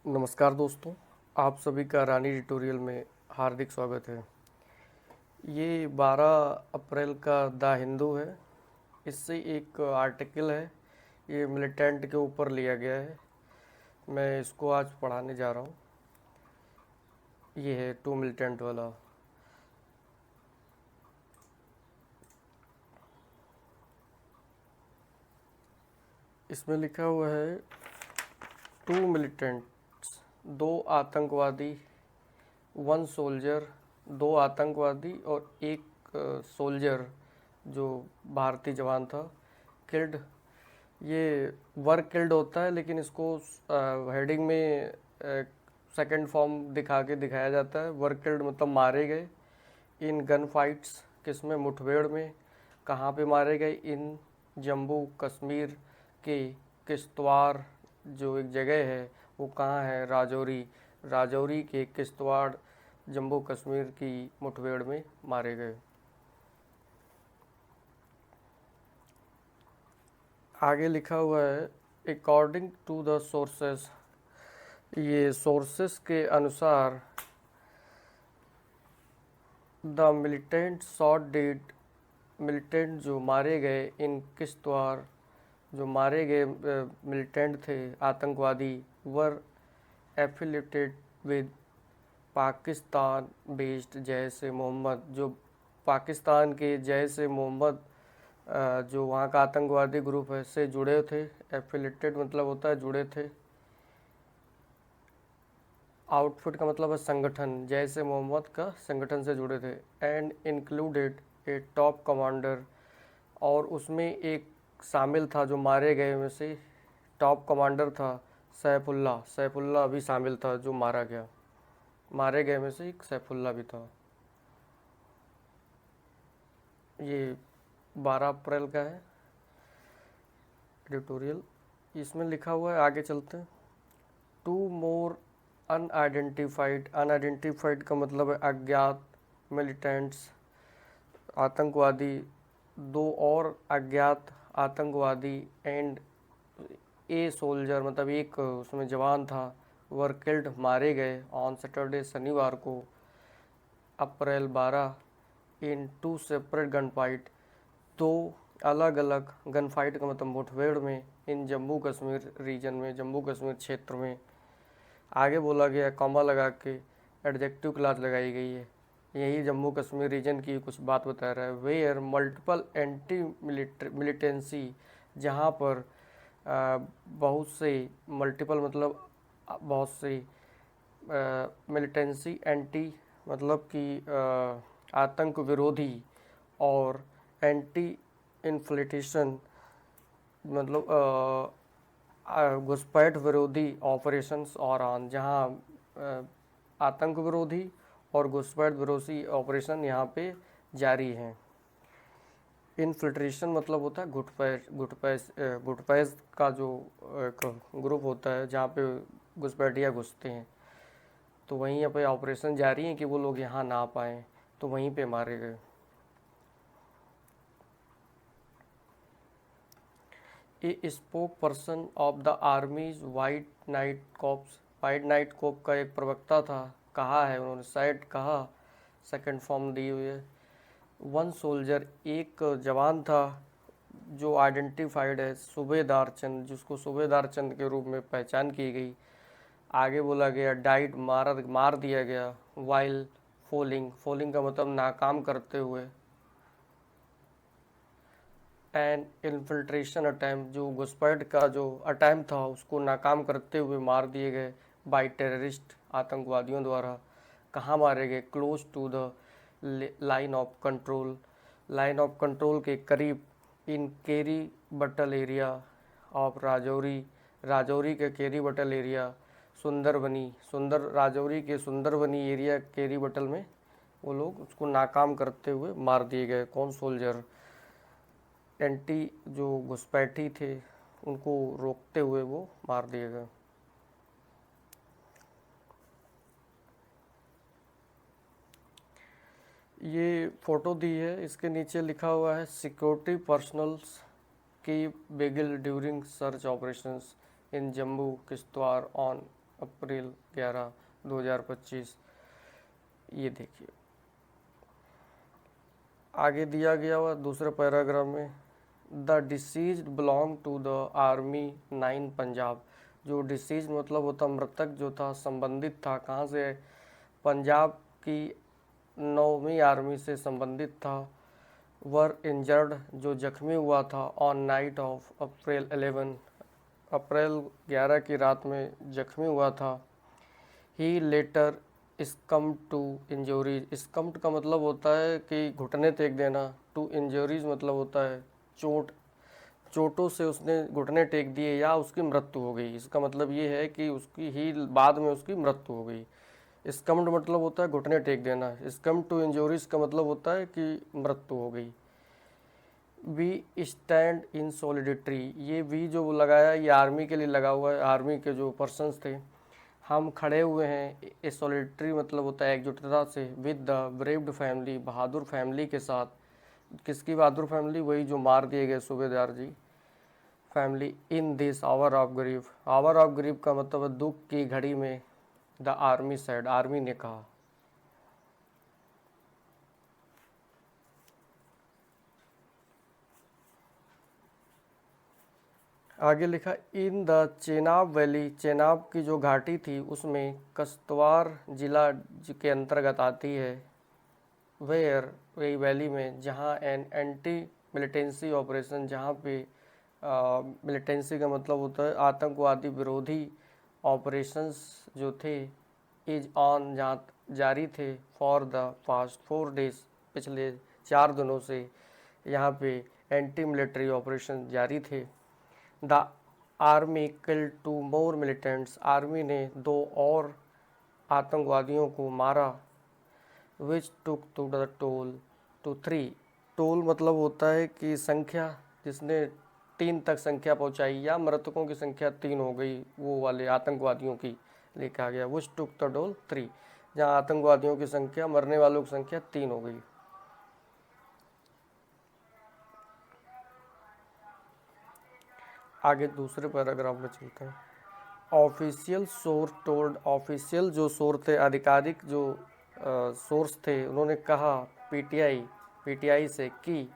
नमस्कार दोस्तों, आप सभी का रानी ट्यूटोरियल में हार्दिक स्वागत है। ये 12 अप्रैल का द हिंदू है। इससे एक आर्टिकल है, ये मिलिटेंट के ऊपर लिया गया है। मैं इसको आज पढ़ाने जा रहा हूँ। ये है टू मिलिटेंट वाला। इसमें लिखा हुआ है टू मिलिटेंट्स, दो आतंकवादी, वन सोल्जर, दो आतंकवादी और एक सोल्जर जो भारतीय जवान था, किल्ड। ये वर्क किल्ड होता है, लेकिन इसको हेडिंग में सेकंड फॉर्म दिखा के दिखाया जाता है। वर्क किल्ड मतलब मारे गए इन गन फाइट्स, किसमें, मुठभेड़ में। कहाँ पे मारे गए? इन जम्मू कश्मीर के किश्तवाड़ जो एक जगह है, वो कहाँ है? राजौरी। राजौरी के किश्तवाड़ जम्मू कश्मीर की मुठभेड़ में मारे गए। आगे लिखा हुआ है अकॉर्डिंग टू द सोर्सेस। ये सोर्सेस के अनुसार the militant shot dead, militant जो मारे गए इन किश्तवाड़, जो मारे गए मिलिटेंट थे आतंकवादी, were affiliated with Pakistan based Jaish e Mohammed, जो पाकिस्तान के जैश ए मोहम्मद जो वहाँ का आतंकवादी ग्रुप है से जुड़े थे। एफिलेटेड मतलब होता है जुड़े थे। आउटफिट का मतलब है संगठन, जैसे मोहम्मद का संगठन से जुड़े थे। And included A top commander, और उसमें एक शामिल था जो मारे गए में से टॉप कमांडर था सैफुल्ला। सैफुल्ला भी शामिल था जो मारा गया। मारे गए में से एक सैफुल्ला भी था। ये 12 अप्रैल का है एडिटोरियल। इसमें लिखा हुआ है, आगे चलते हैं। टू मोर अनआइडेंटिफाइड, अनआइडेंटिफाइड का मतलब है अज्ञात, मिलिटेंट्स आतंकवादी, दो और अज्ञात आतंकवादी, एंड ए सोल्जर मतलब एक उसमें जवान था, वर किल्ड मारे गए ऑन सैटरडे शनिवार को, अप्रैल 12, इन टू सेपरेट गन फाइट, दो अलग अलग गन फाइट का मतलब मुठभेड़ में, इन जम्मू कश्मीर रीजन में, जम्मू कश्मीर क्षेत्र में। आगे बोला गया कॉमा लगा के एडजेक्टिव क्लास लगाई गई है। यही जम्मू कश्मीर रीजन की कुछ बात बता रहा है। वेयर मल्टीपल एंटी मिलिटेंसी, जहाँ पर बहुत से, मल्टीपल मतलब बहुत से, मिलिटेंसी एंटी मतलब कि आतंक विरोधी, और एंटी इन्फ्लिटेशन मतलब घुसपैठ विरोधी ऑपरेशंस और ऑन, जहाँ आतंक विरोधी और घुसपैठ विरोधी ऑपरेशन यहाँ पे जारी हैं। इनफिल्ट्रेशन मतलब होता है घुटपैठ, घुटपैठ का जो एक ग्रुप होता है जहाँ पे घुसपैठिया घुसते हैं, तो वहीं पे ऑपरेशन जारी है कि वो लोग यहाँ ना आ पाएँ, तो वहीं पे मारे गए। A spokesperson of the army's white knight corps, white knight corps का एक प्रवक्ता था, कहा है उन्होंने, शायद कहा, सेकंड फॉर्म दी हुई है। वन सोल्जर एक जवान था जो आइडेंटिफाइड है सूबेदार चंद, जिसको सूबेदार चंद के रूप में पहचान की गई। आगे बोला गया डाइड, मार दिया गया। वाइल फोलिंग, फोलिंग का मतलब नाकाम करते हुए। एंड इन्फिल्ट्रेशन अटैम्प्ट, जो घुसपैठ का जो अटैम्प्ट था उसको नाकाम करते हुए मार दिए गए बाय टेररिस्ट, आतंकवादियों द्वारा। कहाँ मारे गए? Close to the line of control, line of control के करीब, इन केरी बटल एरिया ऑफ राजौरी, राजौरी के केरी बटल एरिया, सुंदरबनी, सुंदर राजौरी के सुंदरबनी एरिया केरी बटल में वो लोग उसको नाकाम करते हुए मार दिए गए। कौन? सोल्जर। एंटी जो घुसपैठी थे उनको रोकते हुए वो मार दिए गए। ये फोटो दी है, इसके नीचे लिखा हुआ है सिक्योरिटी पर्सनल्स की बेगिल during search operations in Jammu Kishtwar on April 11, 2025। ये देखिए आगे दिया गया हुआ दूसरे पैराग्राफ में, the deceased belong to the army 9 Punjab. जो डिसीज मतलब होता मृतक जो था संबंधित था कहाँ से, पंजाब की 9वीं आर्मी से संबंधित था। वर इंजर्ड जो जख्मी हुआ था ऑन नाइट ऑफ अप्रैल 11, अप्रैल 11 की रात में जख्मी हुआ था। ही लेटर स्कम्ड टू इंजरीज, स्कम्ड का मतलब होता है कि घुटने टेक देना, टू इंजरीज मतलब होता है चोट, चोटों से उसने घुटने टेक दिए या उसकी मृत्यु हो गई। इसका मतलब ये है कि उसकी ही बाद में उसकी मृत्यु हो गई। स्कम्ड मतलब होता है घुटने टेक देना, स्कम्ड टू इंजरीज का मतलब होता है कि मृत्यु हो गई। वी स्टैंड इन सॉलिडिट्री, ये वी जो लगाया ये आर्मी के लिए लगा हुआ है, आर्मी के जो पर्सन्स थे। हम खड़े हुए हैं, ए सॉलिडिट्री मतलब होता है एकजुटता से, विद द ब्रेव्ड फैमिली, बहादुर फैमिली के साथ। किसकी बहादुर फैमिली, वही जो मार दिए गए सूबेदार जी family. In this hour of grief, hour of grief का मतलब है दुख की घड़ी में। द आर्मी सेड, आर्मी ने कहा। आगे लिखा, in the Chenab valley, Chenab की जो घाटी थी उसमें कश्तवार जिला के अंतर्गत आती है। वेयर, वही वैली में, जहाँ एन एंटी मिलिटेंसी ऑपरेशन, जहाँ पे मिलिटेंसी का मतलब होता है आतंकवादी विरोधी ऑपरेशंस जो थे, इज ऑन, जहाँ जारी थे, फॉर द पास्ट 4 डेज, पिछले 4 दिनों से यहाँ पे एंटी मिलिट्री ऑपरेशन जारी थे। The army killed 2 more militants, army ने 2 और आतंकवादियों को मारा। Which took to the toll to 3, toll मतलब होता है कि संख्या, जिसने 3 तक संख्या पहुंचाई या मृतकों की संख्या 3 हो गई, वो वाले आतंकवादियों की लिखा गया। विच टुक द टोल 3, जहाँ आतंकवादियों की संख्या, मरने वालों की संख्या 3 हो गई। आगे दूसरे पैराग्राफ में चलते हैं। ऑफिशियल सोर्स टोल्ड, ऑफिशियल जो सोर्स थे, आधिकारिक जो सोर्स थे, उन्होंने कहा पीटीआई, पीटीआई से कि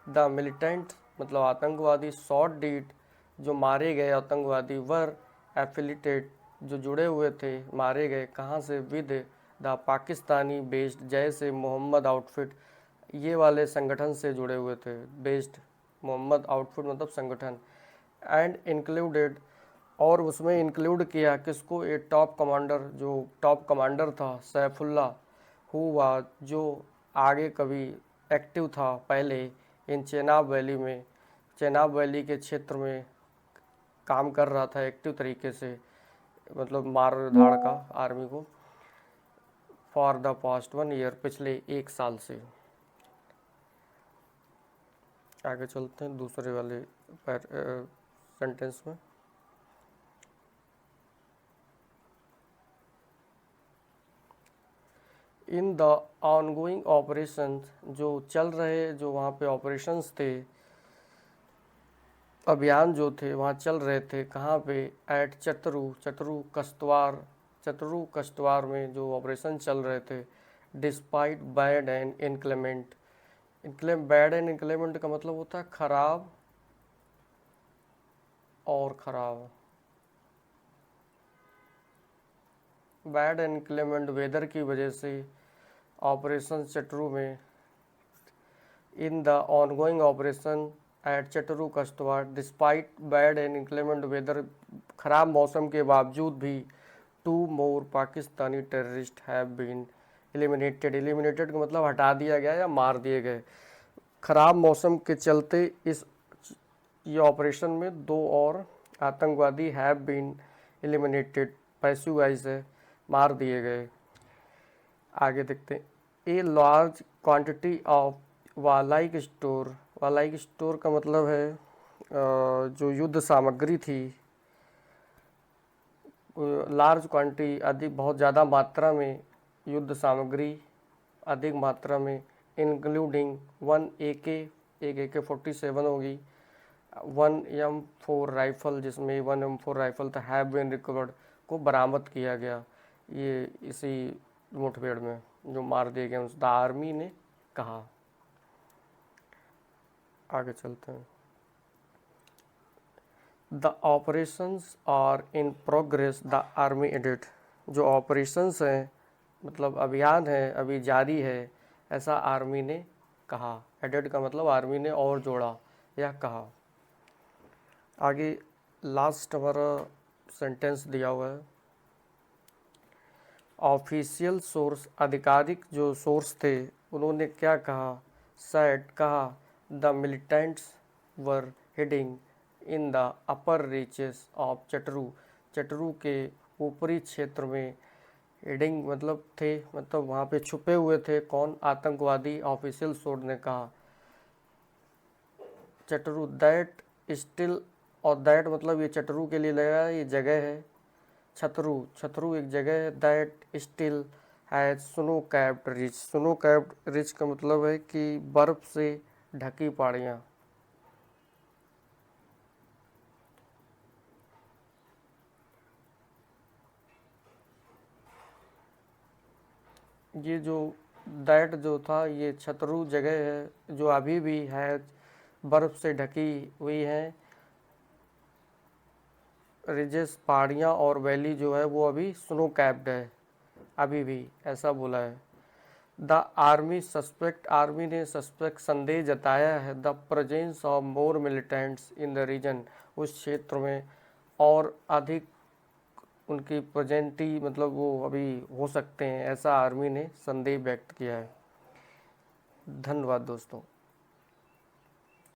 द मिलिटेंट मतलब आतंकवादी, शॉट डीड जो मारे गए आतंकवादी, वर एफिलिटेड जो जुड़े हुए थे, मारे गए कहाँ से, with the Pakistani based Jaish e Mohammed outfit, ये वाले संगठन से जुड़े हुए थे। बेस्ड मोहम्मद आउटफिट मतलब संगठन। एंड इंक्लूडेड, और उसमें इंक्लूड किया किसको, ए टॉप कमांडर, जो टॉप कमांडर था सैफुल्ला, हुआ जो आगे कभी एक्टिव था पहले इन चेनाब वैली में, चेनाब वैली के क्षेत्र में काम कर रहा था एक्टिव तरीके से, मतलब मार धाड़ का आर्मी को, फॉर द पास्ट 1 ईयर, पिछले 1 साल से। आगे चलते हैं दूसरे वाले सेंटेंस में। इन द ऑनगोइंग ऑपरेशन, जो चल रहे, जो वहाँ पे ऑपरेशंस थे, अभियान जो थे वहाँ चल रहे थे, कहाँ पे, एट चतरू, चतरू कश्तवार, चतरू कश्तवार में जो ऑपरेशन चल रहे थे। Despite bad and inclement, bad and inclement का मतलब होता है खराब और ख़राब। बैड एंड इनक्लेमेंट वेदर की वजह से ऑपरेशन चटरू में, in the ongoing operation at Chatroo Kishtwar, despite bad and inclement weather, खराब मौसम के बावजूद भी, 2 more Pakistani terrorist have been eliminated, eliminated का मतलब हटा दिया गया या मार दिए गए। खराब मौसम के चलते इस ये ऑपरेशन में 2 और आतंकवादी have been eliminated, passive wise है, मार दिए गए। आगे देखते हैं, a large quantity of warlike store, warlike store का मतलब है जो युद्ध सामग्री थी, लार्ज क्वांटिटी अधिक, बहुत ज़्यादा मात्रा में युद्ध सामग्री, अधिक मात्रा में, इंक्लूडिंग 1 AK 47 होगी, 1 M4 राइफल, जिसमें 1 M4 राइफल था, हैव बीन रिकवर्ड, को बरामद किया गया। ये इसी मुठभेड़ में जो मार दिए गए उस आर्मी ने कहा। आगे चलते हैं। The operations are in progress, the army added. जो ऑपरेशंस हैं मतलब अभियान है अभी जारी है, ऐसा आर्मी ने कहा। एडेड का मतलब आर्मी ने और जोड़ा या कहा। आगे लास्ट हमारा सेंटेंस दिया हुआ है। ऑफिशियल सोर्स, आधिकारिक जो सोर्स थे उन्होंने क्या कहा। सैड कहा, the militants were heading in the upper reaches of Chatroo, Chatroo के ऊपरी क्षेत्र में। हिडिंग मतलब थे, मतलब वहाँ पे छुपे हुए थे। कौन? आतंकवादी। ऑफिशियल सोर्स ने कहा। चटरू दैट स्टिल, और दैट मतलब ये चटरू के लिए लगा ये जगह है। छतरू, छतरू एक जगह है। That still has snow capped rich, snow capped rich का मतलब है कि बर्फ से ढकी पहाड़ियाँ। ये जो दैट जो था ये छतरू जगह है जो अभी भी है बर्फ से ढकी हुई है। रिजेस पहाड़ियाँ और वैली जो है वो अभी स्नो कैप्ड है अभी भी, ऐसा बोला है। द आर्मी सस्पेक्ट, आर्मी ने सस्पेक्ट संदेह जताया है the presence of more militants in the region, उस क्षेत्र में और अधिक उनकी प्रेजेंटी मतलब वो अभी हो सकते हैं, ऐसा आर्मी ने संदेह व्यक्त किया है। धन्यवाद दोस्तों।